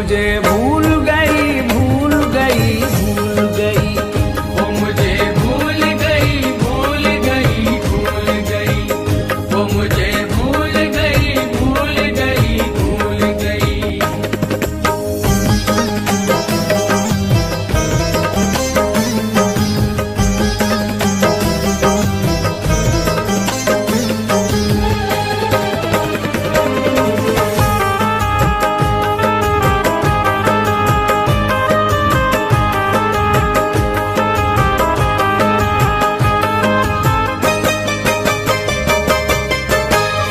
मुझे भूल गई भूल गई भूल गई। वो मुझे भूल गई भूल गई भूल गई। वो मुझे भूल गई भूल गई भूल गई।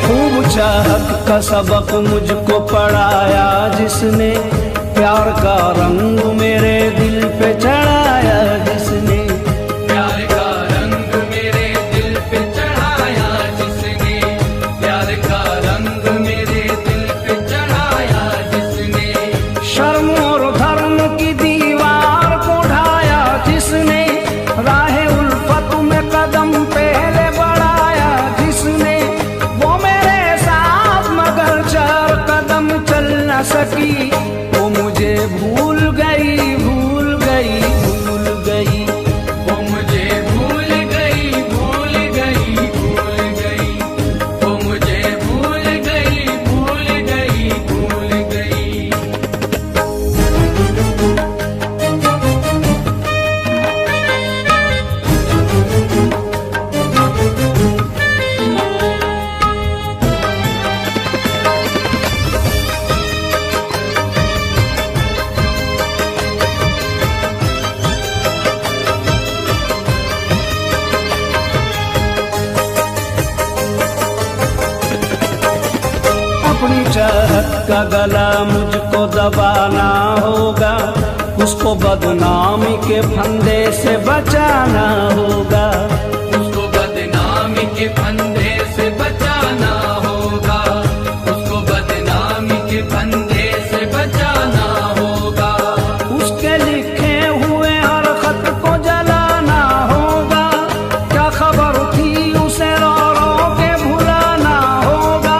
खूब चाहत का सबक मुझको पढ़ाया जिसने, प्यार का रंग मेरे दिल पे चढ़ाया जिसने। प्यार का रंग मेरे दिल पे चढ़ाया जिसने। प्यार का रंग मेरे दिल पे चढ़ाया जिसने। शर्म और धर्म की दीवार को ढाया जिसने, राह उल्फत में कदम पहले बढ़ाया जिसने। वो मेरे साथ मगर 4 कदम चल न सकी। वो मुझे भूल गई भूल गई भूल गई। वो मुझे भूल गई भूल गई भूल गई। वो मुझे भूल गई भूल गई भूल गई। अपनी चाहत का गला मुझको दबाना होगा, उसको बदनामी के फंदे से बचाना होगा। उसको बदनामी के फंदे से बचाना होगा। उसको बदनामी के फंदे से बचाना होगा। उसके लिखे हुए हर खत को जलाना होगा। क्या खबर थी उसे रो रो के भुलाना होगा।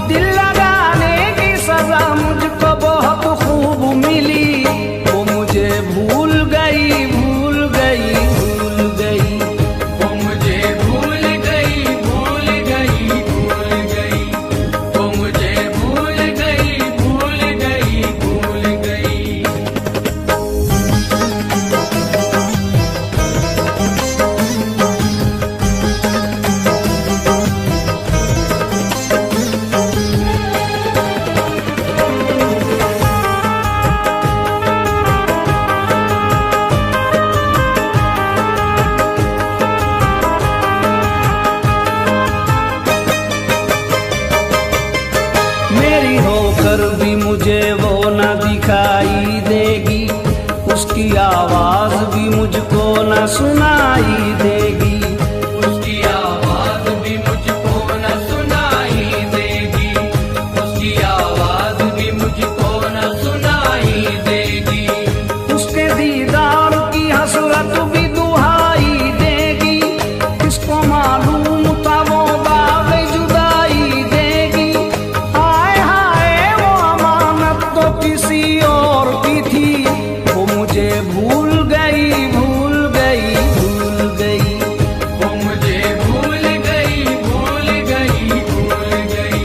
दिल लगाने की सजा मुझको बहुत खूब मिली। वो मुझे भूल गई भूल गई भूल गई। वो मुझे भूल गई भूल गई भूल गई। वो मुझे भूल गई भूल गई भूल गई। मेरी होकर भी मुझे वो न दिखाई देगी। उसकी आवाज भी मुझको न सुनाई देगी। उसकी आवाज भी मुझको न सुनाई देगी। उसकी आवाज भी मुझको न सुनाई देगी। उसके दीदार की हसरत भी दुहाई देगी। किसको मालूम था वो बाग जुदाई देगी। हाय हाय वो अमानत तो किसी और की थी। वो मुझे भूल गई भूल गई भूल गई। वो मुझे भूल गई भूल गई भूल गई।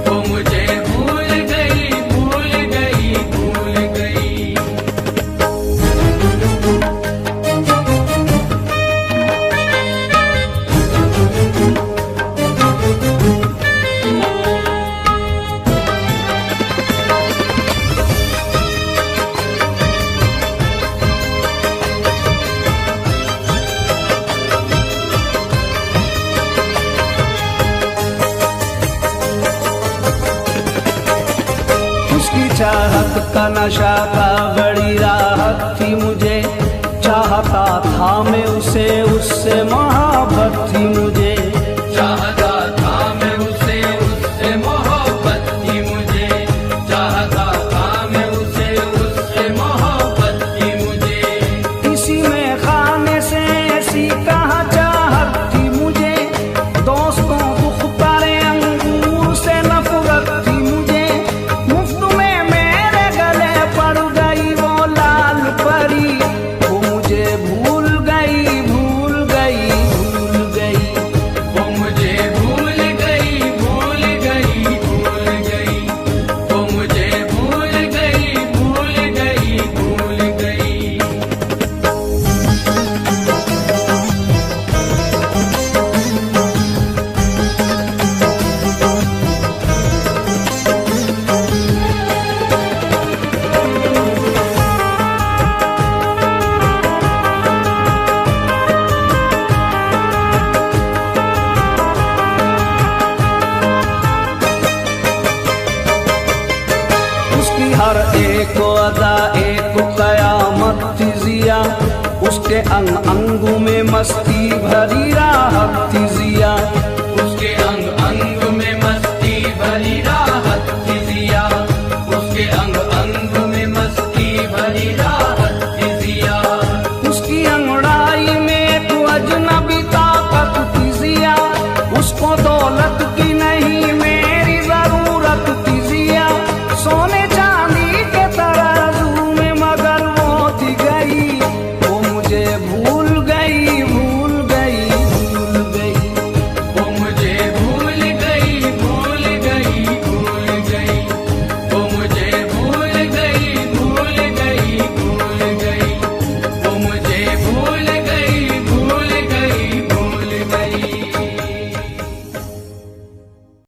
वो मुझे भूल गई भूल गई भूल गई। उसकी चाहत का नशा था बड़ी राहत थी मुझे। चाहता था मैं उसे उससे मोहब्बत थी मुझे। चाहता था मैं उसे उससे मोहब्बत थी मुझे। चाहता था मैं उसे उससे मोहब्बत थी मुझे। इसी में खाने से ऐसी कहाँ चाहत थी मुझे। दोस्तों दुख पारे अंगूर से नफरत थी मुझे। मुफ्त में मेरे गले उसकी हर एक अदा एक कयामत थी जिया, उसके अंग अंग में मस्ती भरी राहत थी जिया, उसके अंग अंग में मस्ती भरी राहत थी जिया, उसके अंग